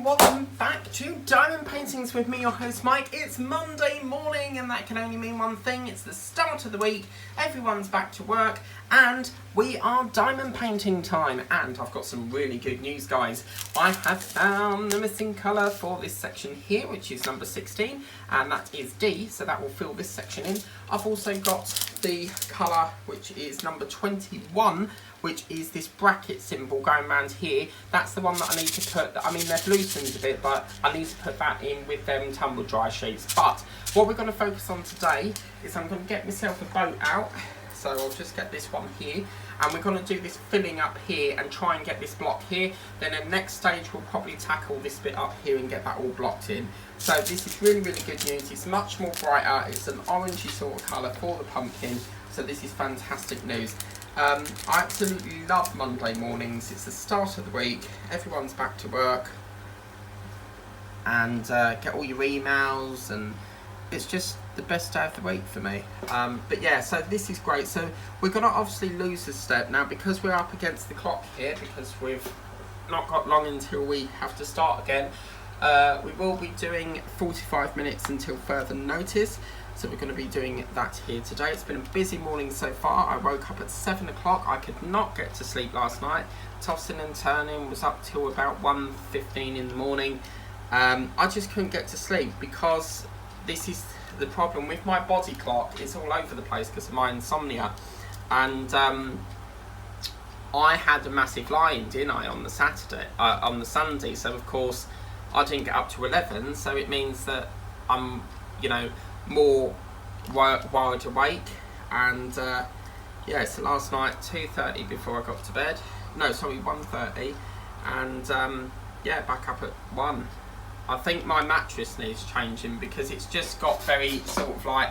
welcome back to Diamond Paintings with me, your host Mike. It's Monday morning and that can only mean one thing. It's the start of the week, everyone's back to work and we are diamond painting time. And I've got some really good news, guys. I have found the missing colour for this section here, which is number 16, and that is D, so that will fill this section in. I've also got the colour which is number 21, which is this bracket symbol going around here. That's the one that I need to put, I mean they've loosened a bit, but I need to put that in with them tumble dry sheets. But what we're going to focus on today is I'm going to get myself a boat out. So I'll just get this one here, and we're going to do this filling up here and try and get this block here. Then the next stage we'll probably tackle this bit up here and get that all blocked in. So this is really, really good news. It's much more brighter. It's an orangey sort of colour for the pumpkin. So this is fantastic news. I absolutely love Monday mornings. It's the start of the week. Everyone's back to work. And get all your emails, and it's just the best day of the week for me. But yeah, so this is great. So we're going to obviously lose a step now because we're up against the clock here, because we've not got long until we have to start again. We will be doing 45 minutes until further notice. So we're going to be doing that here today. It's been a busy morning so far. I woke up at 7 o'clock. I could not get to sleep last night. Tossing and turning, was up till about 1:15 in the morning. I just couldn't get to sleep because this is the problem with my body clock. It's all over the place because of my insomnia. And I had a massive lie-in, didn't I, on the Sunday. So of course I didn't get up to 11. So it means that I'm, you know, more wide awake. And yeah, so last night 2:30 before I got to bed. No, sorry, 1:30. And yeah, back up at 1. I think my mattress needs changing because it's just got very sort of like,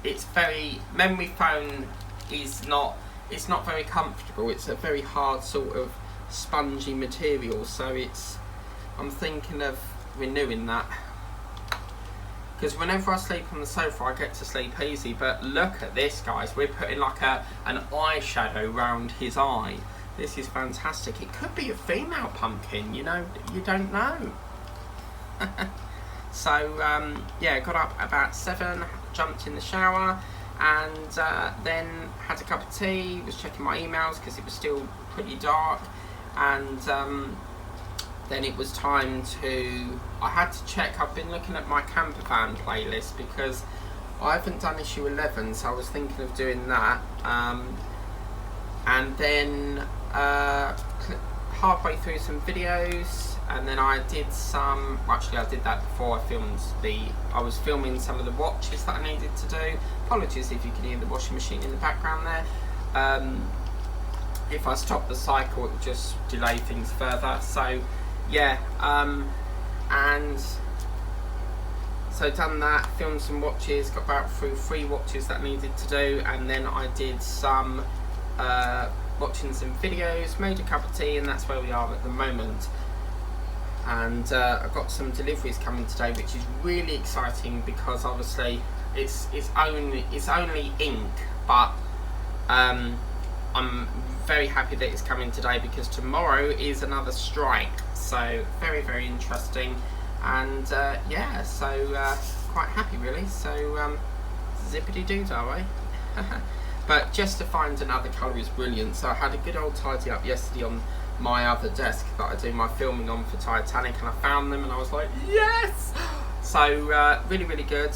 it's very, memory foam is not, it's not very comfortable. It's a very hard sort of spongy material, so it's, I'm thinking of renewing that. Because whenever I sleep on the sofa I get to sleep easy, but look at this, guys. We're putting like an eyeshadow round his eye. This is fantastic. It could be a female pumpkin, you know, you don't know. So yeah, got up about 7, jumped in the shower, and then had a cup of tea, was checking my emails because it was still pretty dark, and then it was time to, I had to check, I've been looking at my camper van playlist because I haven't done issue 11, so I was thinking of doing that, and then halfway through some videos, and then I did some, actually I did that before I filmed I was filming some of the watches that I needed to do. Apologies if you can hear the washing machine in the background there. If I stop the cycle it will just delay things further. So yeah, and so done that, filmed some watches, got about through 3 watches that I needed to do, and then I did some watching some videos, made a cup of tea, and that's where we are at the moment. And I've got some deliveries coming today, which is really exciting because obviously it's only ink, but I'm very happy that it's coming today because tomorrow is another strike. So very, very interesting, and yeah, so quite happy really. So zippity doo dah, eh? But just to find another colour is brilliant. So I had a good old tidy up yesterday on my other desk that I do my filming on for Titanic, and I found them and I was like, yes! So really, really good.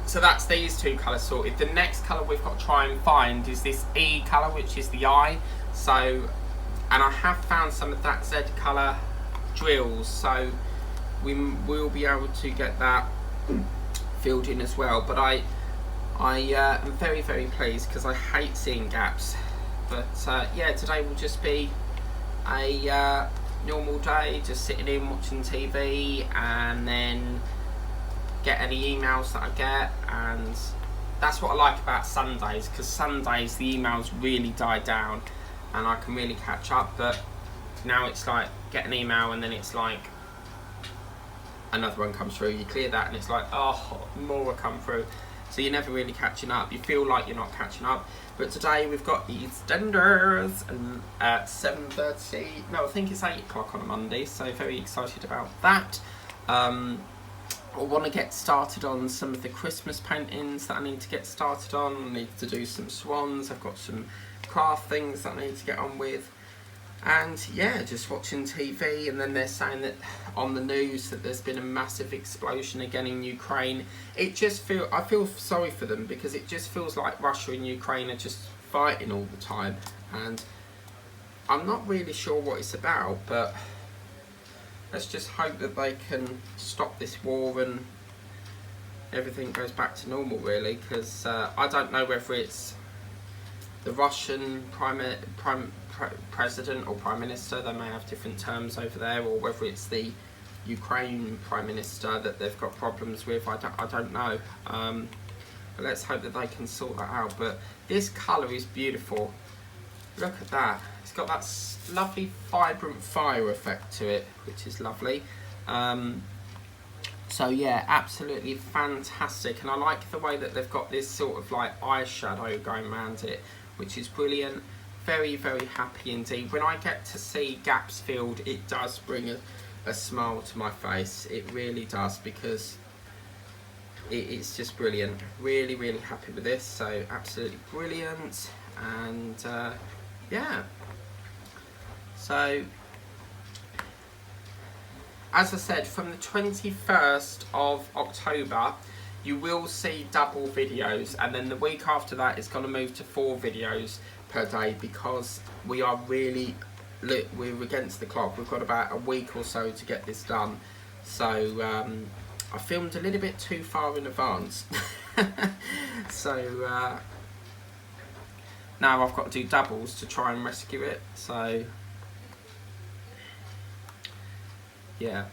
So that's these 2 colours sorted. The next colour we've got to try and find is this E colour, which is the eye. So, and I have found some of that Z colour drills, so we will be able to get that filled in as well. But I am very, very pleased because I hate seeing gaps. But yeah, today will just be a normal day, just sitting in watching TV, and then get any emails that I get. And that's what I like about Sundays, because Sundays the emails really die down and I can really catch up. But now it's like, get an email and then it's like another one comes through, you clear that and it's like, oh, more will come through. so you're never really catching up. You feel like you're not catching up. But today we've got EastEnders and at 7:30. No, I think it's 8 o'clock on a Monday. So very excited about that. I want to get started on some of the Christmas paintings that I need to get started on. I need to do some swans. I've got some craft things that I need to get on with. And yeah, just watching TV, and then they're saying that on the news that there's been a massive explosion again in Ukraine. I feel sorry for them, because it just feels like Russia and Ukraine are just fighting all the time, and I'm not really sure what it's about, but let's just hope that they can stop this war and everything goes back to normal, really, because I don't know whether it's the Russian president or prime minister, they may have different terms over there, or whether it's the Ukraine prime minister that they've got problems with. I don't know, but let's hope that they can sort that out. But this colour is beautiful. Look at that, it's got that lovely vibrant fire effect to it, which is lovely. So yeah, absolutely fantastic, and I like the way that they've got this sort of like eyeshadow going around it, which is brilliant. Very, very happy indeed. When I get to see gaps filled, it does bring a smile to my face. It really does, because it's just brilliant. Really, really happy with this. So absolutely brilliant. And yeah. So as I said, from the 21st of October, you will see double videos, and then the week after that it's going to move to 4 videos per day, because we are really, we're against the clock. We've got about a week or so to get this done. So I filmed a little bit too far in advance. So now I've got to do doubles to try and rescue it. So yeah.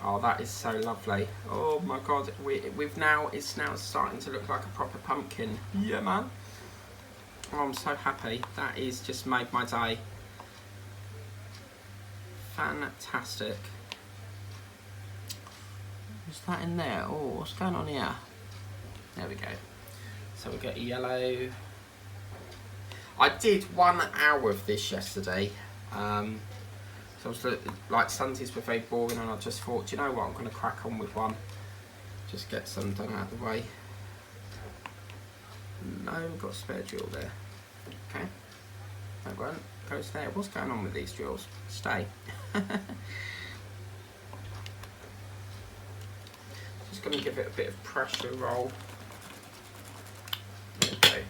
Oh, that is so lovely. Oh my god, it's now starting to look like a proper pumpkin. Yeah, man. Oh, I'm so happy. That is just made my day. Fantastic. Is that in there? Oh, what's going on here? There we go. So we got yellow. I did 1 hour of this yesterday. So I was like, Sundays were very boring, and I just thought, you know what, I'm going to crack on with one. Just get some done out of the way. No, we've got a spare drill there. Okay. That one goes there. What's going on with these drills? Stay. Just going to give it a bit of pressure roll. Okay.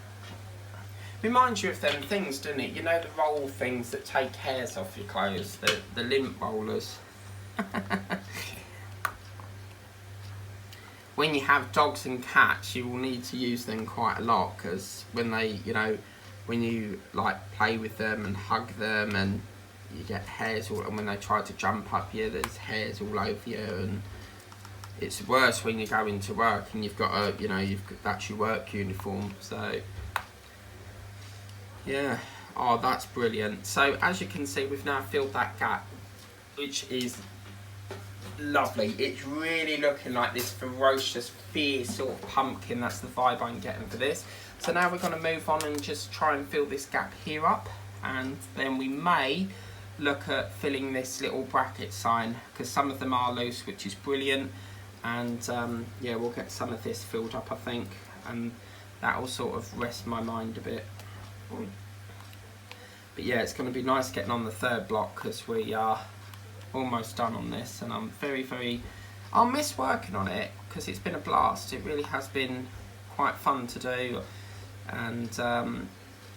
Reminds you of them things, doesn't it? You know, the roll things that take hairs off your clothes, the lint rollers. When you have dogs and cats, you will need to use them quite a lot, because when they, you know, when you like play with them and hug them, and you get hairs all, and when they try to jump up you, there's hairs all over you, and it's worse when you go into work and you've got a, you know, that's your work uniform. So yeah, oh, that's brilliant. So as you can see, we've now filled that gap, which is lovely. It's really looking like this ferocious, fierce sort of pumpkin. That's the vibe I'm getting for this. So now we're going to move on and just try and fill this gap here up, and then we may look at filling this little bracket sign, because some of them are loose, which is brilliant. And yeah, we'll get some of this filled up, I think, and that will sort of rest my mind a bit. But yeah, it's going to be nice getting on the 3rd block, because we are almost done on this, and I'm very, I'll miss working on it, because it's been a blast. It really has been quite fun to do, and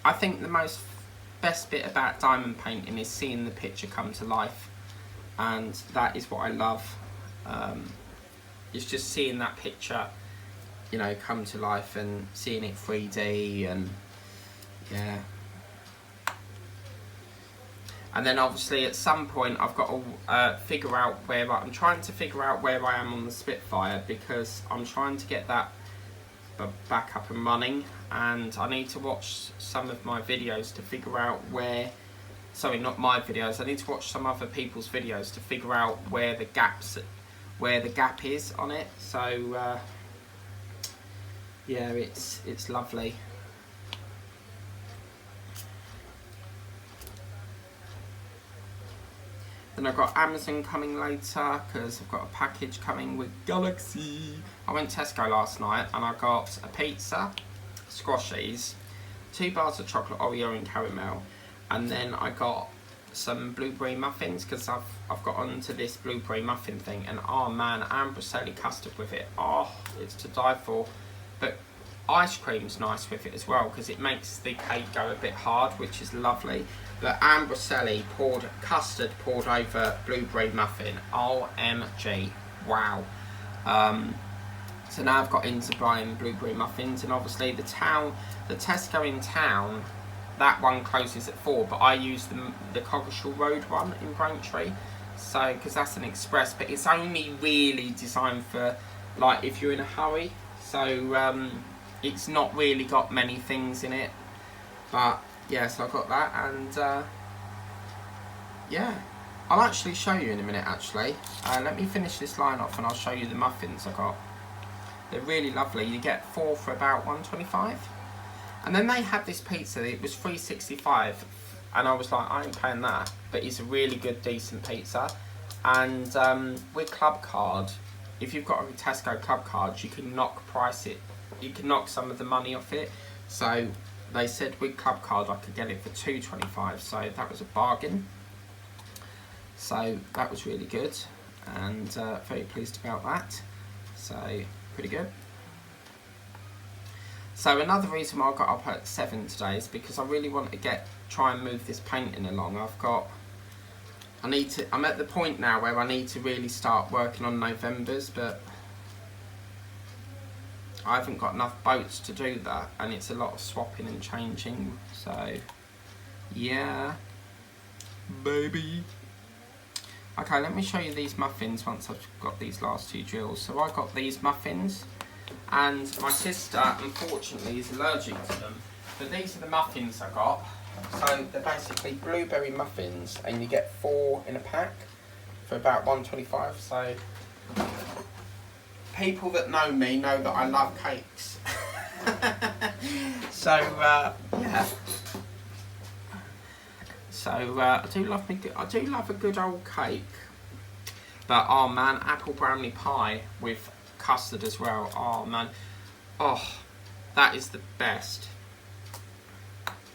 I think the best bit about diamond painting is seeing the picture come to life, and that is what I love. It's just seeing that picture, you know, come to life, and seeing it 3D, and yeah. And then obviously at some point I've got to figure out where I'm trying to figure out where I am on the Spitfire, because I'm trying to get that back up and running, and I need to watch some of my videos to figure out where, sorry, not my videos, I need to watch some other people's videos to figure out where the gap is on it. So yeah, it's lovely. Then I've got Amazon coming later because I've got a package coming with Galaxy. I went to Tesco last night and I got a pizza, squashies, 2 bars of chocolate Oreo and caramel, and then I got some blueberry muffins because I've got onto this blueberry muffin thing, and oh man, Ambrosoli custard with it, oh, it's to die for. But ice cream's nice with it as well because it makes the cake go a bit hard, which is lovely. But Ambrosoli custard poured over blueberry muffin, OMG, wow. So now I've got into buying blueberry muffins, and obviously the Tesco in town, that one closes at 4, but I use the Coggeshall Road one in Braintree, so because that's an express, but it's only really designed for like if you're in a hurry, so it's not really got many things in it. But yeah, so I got that, and yeah, I'll actually show you in a minute actually. Let me finish this line off and I'll show you the muffins I got. They're really lovely. You get 4 for about £1.25. And then they had this pizza, it was £3.65, and I was like, I ain't paying that, but it's a really good, decent pizza. And with Club Card, if you've got a Tesco Club Card, you can knock some of the money off it. So they said with Club Card I could get it for £2.25, so that was a bargain. So that was really good, and very pleased about that. So pretty good. So another reason why I got up at 7 today is because I really want to try and move this painting along. I'm at the point now where I need to really start working on November's, but I haven't got enough boats to do that, and it's a lot of swapping and changing. So yeah, baby. Okay, let me show you these muffins once I've got these last 2 drills. So I got these muffins, and my sister unfortunately is allergic to them, but these are the muffins I got. So they're basically blueberry muffins, and you get 4 in a pack for about £1.25. So people that know me know that I love cakes. So yeah. So I do love a good old cake. But oh man, apple brownie pie with custard as well. Oh man, oh, that is the best.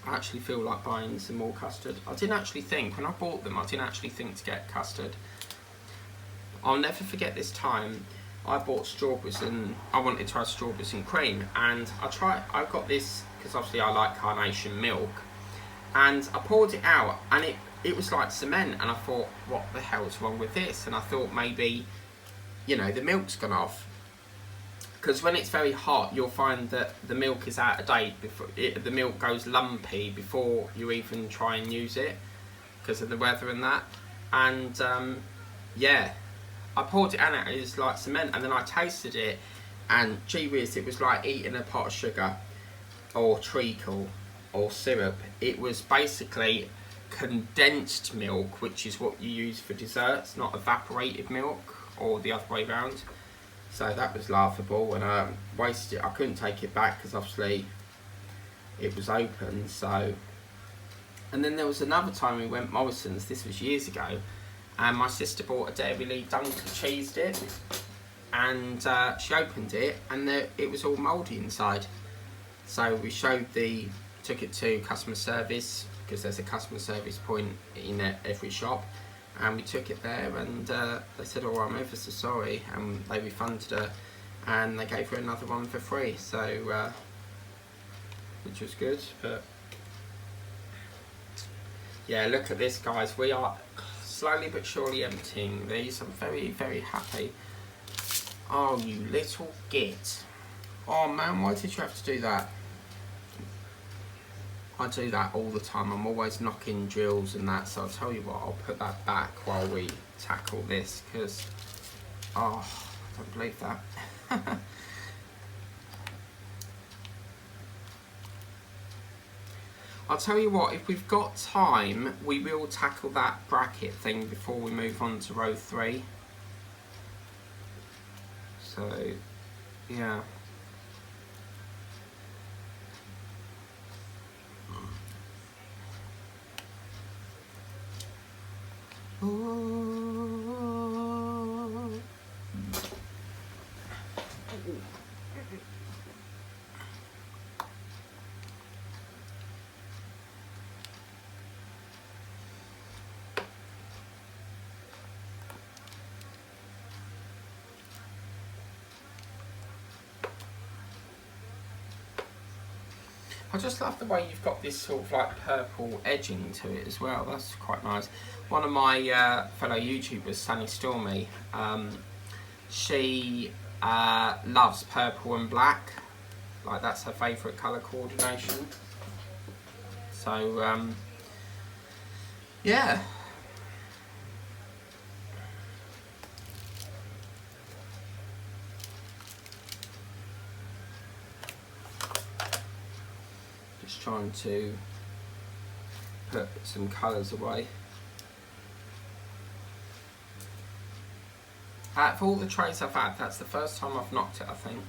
I actually feel like buying some more custard. I didn't actually think, when I bought them, I didn't actually think to get custard. I'll never forget this time I bought strawberries, and I wanted to try strawberries and cream, and I got this because obviously I like carnation milk, and I poured it out, and it was like cement, and I thought, what the hell's wrong with this? And I thought maybe, you know, the milk's gone off. Because when it's very hot, you'll find that the milk is out of date, the milk goes lumpy before you even try and use it, because of the weather and that. And yeah, I poured it out, it was like cement, and then I tasted it, and gee whiz, it was like eating a pot of sugar, or treacle, or syrup. It was basically condensed milk, which is what you use for desserts, not evaporated milk, or the other way around. So that was laughable, and I wasted it. I couldn't take it back because obviously it was open. So, and then there was another time we went Morrison's. This was years ago, and my sister bought a Dairy Lee Dunker cheese dip, and she opened it, and it was all mouldy inside. So we took it to customer service, because there's a customer service point in every shop. And we took it there, and they said, oh, I'm ever so sorry, and they refunded her, and they gave her another one for free, so which was good. But yeah, look at this, guys, we are slowly but surely emptying these. I'm very, very happy. Oh, you little git. Oh man, why did you have to do that? I do that all the time. I'm always knocking drills and that, so I'll tell you what, I'll put that back while we tackle this, because, oh, I don't believe that. I'll tell you what, if we've got time, we will tackle that bracket thing before we move on to row 3. So, yeah. Ooh. I just love the way you've got this sort of like purple edging to it as well. That's quite nice. One of my fellow YouTubers, Sunny Stormy, she loves purple and black. Like, that's her favourite colour coordination. So, yeah. Just trying to put some colours away. Out of all the trays I've had, that's the first time I've knocked it, I think.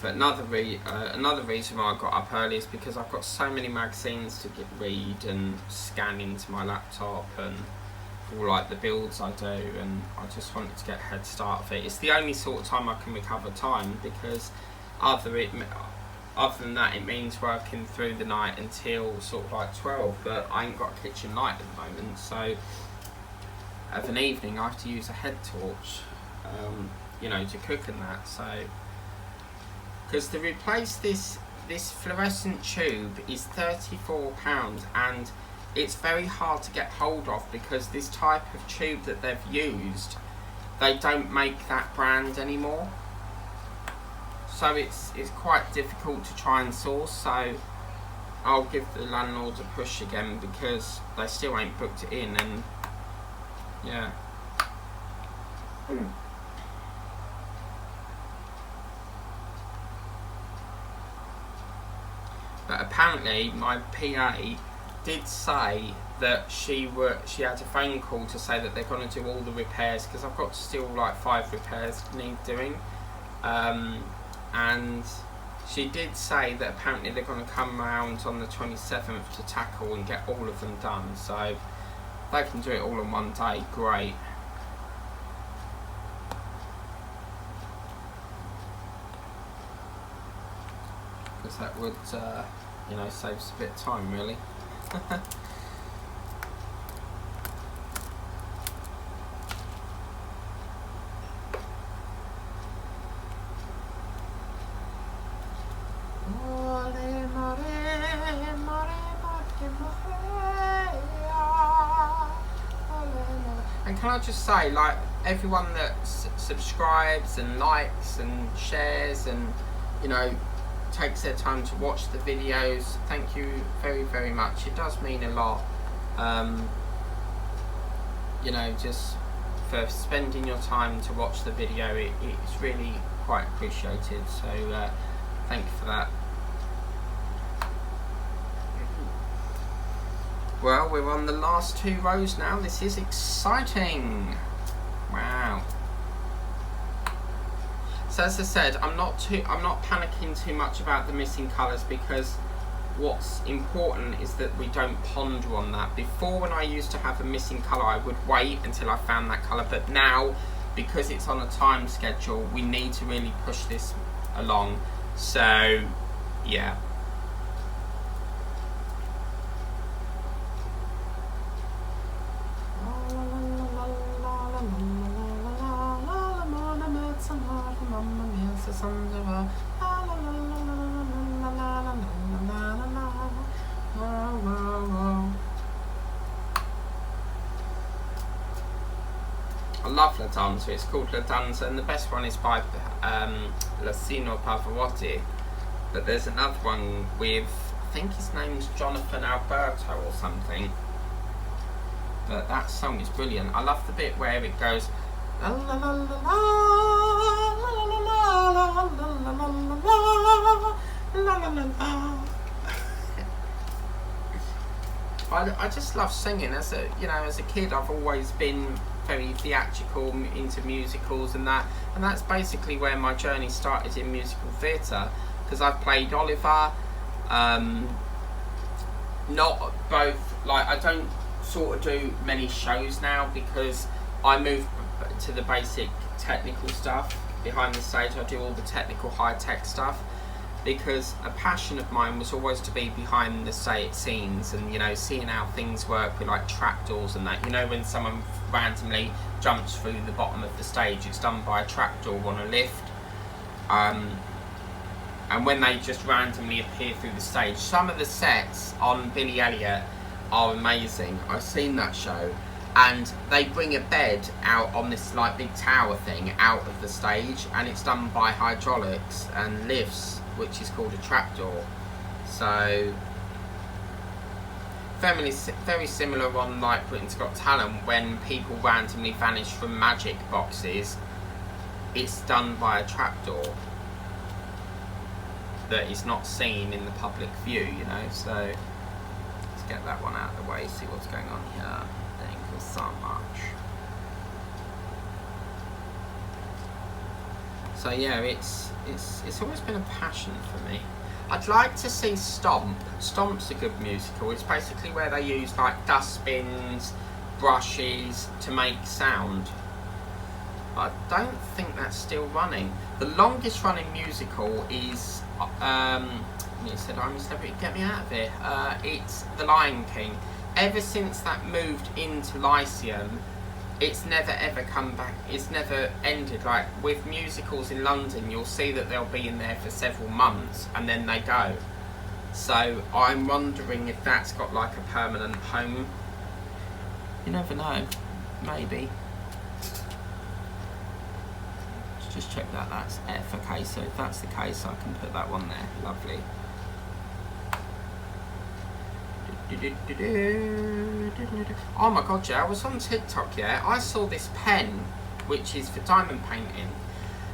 But another reason why I got up early is because I've got so many magazines to read and scan into my laptop, and all like the builds I do, and I just wanted to get a head start of it. It's the only sort of time I can recover time, because other than that it means working through the night until sort of like 12, but I ain't got a kitchen light at the moment, so of an evening I have to use a head torch, you know, to cook and that. So because to replace this fluorescent tube is £34, and it's very hard to get hold of, because this type of tube that they've used, they don't make that brand anymore. So it's quite difficult to try and source. So I'll give the landlord a push again, because they still ain't booked it in, and yeah. But apparently my PA did say that she had a phone call to say that they're going to do all the repairs, because I've got still like 5 repairs need doing, and she did say that apparently they're going to come around on the 27th to tackle and get all of them done. So if they can do it all in one day, great. Because that would, you know, save us a bit of time, really. And can I just say, like, everyone that subscribes and likes and shares and, you know, takes their time to watch the videos, thank you very, very much. It does mean a lot, you know, just for spending your time to watch the video. It's really quite appreciated, so thank you for that. Well, we're on the last 2 rows now. This is exciting. Wow. So as I said, I'm not panicking too much about the missing colours, because what's important is that we don't ponder on that. Before, when I used to have a missing colour, I would wait until I found that colour, but now, because it's on a time schedule, we need to really push this along. So yeah. love La Danza. It's called La Danza, and the best one is by Lucino Pavarotti. But there's another one with, I think his name's Jonathan Alberto or something. But that song is brilliant. I love the bit where it goes la la la la la la la la. I just love singing. As a kid, I've always been very theatrical, into musicals and that's basically where my journey started in musical theatre, because I've played Oliver. Not both, like I don't sort of do many shows now because I moved to the basic technical stuff behind the stage. I do all the technical high-tech stuff, because a passion of mine was always to be behind the scenes and seeing how things work with like trapdoors and that. When someone randomly jumps through the bottom of the stage, it's done by a trapdoor on a lift, and when they just randomly appear through the stage. Some of the sets on Billy Elliot are amazing. I've seen that show, and they bring a bed out on this like big tower thing out of the stage, and it's done by hydraulics and lifts, which is called a trapdoor. So very similar on like Britain's Got Talent, when people randomly vanish from magic boxes, it's done by a trapdoor that is not seen in the public view, so let's get that one out of the way, see what's going on here. Thank you so much. So yeah, it's always been a passion for me. I'd like to see Stomp. Stomp's a good musical. It's basically where they use like dustbins, brushes to make sound. But I don't think that's still running. The longest running musical is you said I'm a celebrity, get me out of here. It's The Lion King. Ever since that moved into Lyceum, it's never ever come back. It's never ended. Like with musicals in London, you'll see that they'll be in there for several months and then they go. So I'm wondering if that's got like a permanent home. You never know. Maybe. Let's just check that that's F. Okay, so if that's the case, I can put that one there. Lovely. Oh my god, yeah, I was on TikTok, yeah, I saw this pen which is for diamond painting,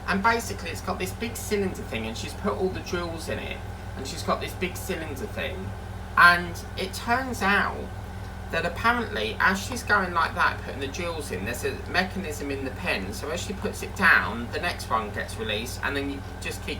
and basically it's got this big cylinder thing, and she's put all the drills in it, and she's got this big cylinder thing, and it turns out that apparently as she's going like that, putting the drills in, there's a mechanism in the pen, so as she puts it down, the next one gets released, and then you just keep